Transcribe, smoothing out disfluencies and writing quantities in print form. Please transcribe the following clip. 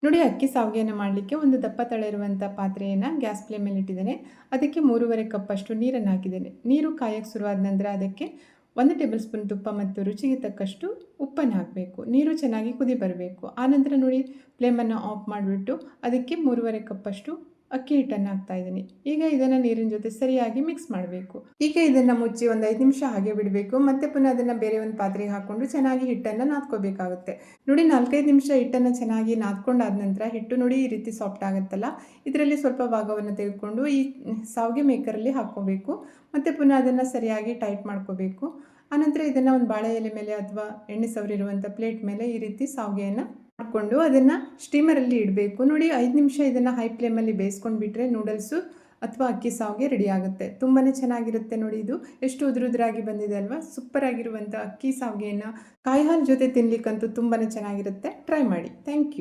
ನೋಡಿ, ಅಕ್ಕಿ ಸಾವಿಗೆಯನ್ನು ಮಾಡಲಿಕ್ಕೆ ಒಂದು ದಪ್ಪ ತಳ ಇರುವಂಥ ಪಾತ್ರೆಯನ್ನು ಗ್ಯಾಸ್ ಫ್ಲೇಮ್ ಮೇಲೆ ಇಟ್ಟಿದ್ದೇನೆ. ಅದಕ್ಕೆ 3.5 ಕಪ್ಪಷ್ಟು ನೀರನ್ನು ಹಾಕಿದ್ದೇನೆ. ನೀರು ಕಾಯಕ್ಕೆ ಶುರುವಾದ ನಂತರ ಅದಕ್ಕೆ 1 ಟೇಬಲ್ ಸ್ಪೂನ್ ತುಪ್ಪ ಮತ್ತು ರುಚಿಗೆ ತಕ್ಕಷ್ಟು ಉಪ್ಪನ್ನು ಹಾಕಬೇಕು. ನೀರು ಚೆನ್ನಾಗಿ ಕುದಿ ಬರಬೇಕು. ಆನಂತರ ನೋಡಿ, ಫ್ಲೇಮನ್ನು ಆಫ್ ಮಾಡಿಬಿಟ್ಟು ಅದಕ್ಕೆ 3.5 ಕಪ್ಪಷ್ಟು ಅಕ್ಕಿ ಹಿಟ್ಟನ್ನು ಹಾಕ್ತಾ ಇದ್ದೀನಿ. ಈಗ ಇದನ್ನು ನೀರಿನ ಜೊತೆ ಸರಿಯಾಗಿ ಮಿಕ್ಸ್ ಮಾಡಬೇಕು. ಈಗ ಇದನ್ನು ಮುಚ್ಚಿ ಒಂದು 5 ನಿಮಿಷ ಹಾಗೆ ಬಿಡಬೇಕು. ಮತ್ತೆ ಪುನಃ ಅದನ್ನು ಬೇರೆ ಒಂದು ಪಾತ್ರೆಗೆ ಹಾಕ್ಕೊಂಡು ಚೆನ್ನಾಗಿ ಹಿಟ್ಟನ್ನು ನಾದ್ಕೋಬೇಕಾಗುತ್ತೆ. ನೋಡಿ, 4-5 ನಿಮಿಷ ಹಿಟ್ಟನ್ನು ಚೆನ್ನಾಗಿ ನಾದ್ಕೊಂಡಾದ ನಂತರ ಹಿಟ್ಟು ನೋಡಿ ಈ ರೀತಿ ಸಾಫ್ಟ್ ಆಗುತ್ತಲ್ಲ, ಇದರಲ್ಲಿ ಸ್ವಲ್ಪ ಭಾಗವನ್ನು ತೆಗೆದುಕೊಂಡು ಈ ಸಾವಿಗೆ ಮೇಕರಲ್ಲಿ ಹಾಕ್ಕೋಬೇಕು. ಮತ್ತು ಪುನಃ ಅದನ್ನು ಸರಿಯಾಗಿ ಟೈಟ್ ಮಾಡ್ಕೋಬೇಕು. ಆನಂತರ ಇದನ್ನು ಒಂದು ಬಾಳೆ ಎಲೆ ಮೇಲೆ ಅಥವಾ ಎಣ್ಣೆ ಸವರಿರುವಂಥ ಪ್ಲೇಟ್ ಮೇಲೆ ಈ ರೀತಿ ಸಾವಿಗೆಯನ್ನು ಮಾಡಿಕೊಂಡು ಅದನ್ನು ಸ್ಟೀಮರಲ್ಲಿ ಇಡಬೇಕು. ನೋಡಿ, 5 ನಿಮಿಷ ಇದನ್ನು ಹೈ ಫ್ಲೇಮಲ್ಲಿ ಬೇಯಿಸ್ಕೊಂಡು ಬಿಟ್ಟರೆ ನೂಡಲ್ಸು ಅಥವಾ ಅಕ್ಕಿ ಸಾವಿಗೆ ರೆಡಿ ಆಗುತ್ತೆ. ತುಂಬಾ ಚೆನ್ನಾಗಿರುತ್ತೆ. ನೋಡಿ, ಇದು ಎಷ್ಟು ಉದುರುದ್ರಾಗಿ ಬಂದಿದೆ ಅಲ್ವಾ. ಸೂಪರ್ ಆಗಿರುವಂಥ ಅಕ್ಕಿ ಸಾವಿಗೆಯನ್ನು ಕಾಯಿ ಹಾಲು ಜೊತೆ ತಿನ್ನಲಿಕ್ಕಂತೂ ತುಂಬಾ ಚೆನ್ನಾಗಿರುತ್ತೆ. ಟ್ರೈ ಮಾಡಿ. Thank you.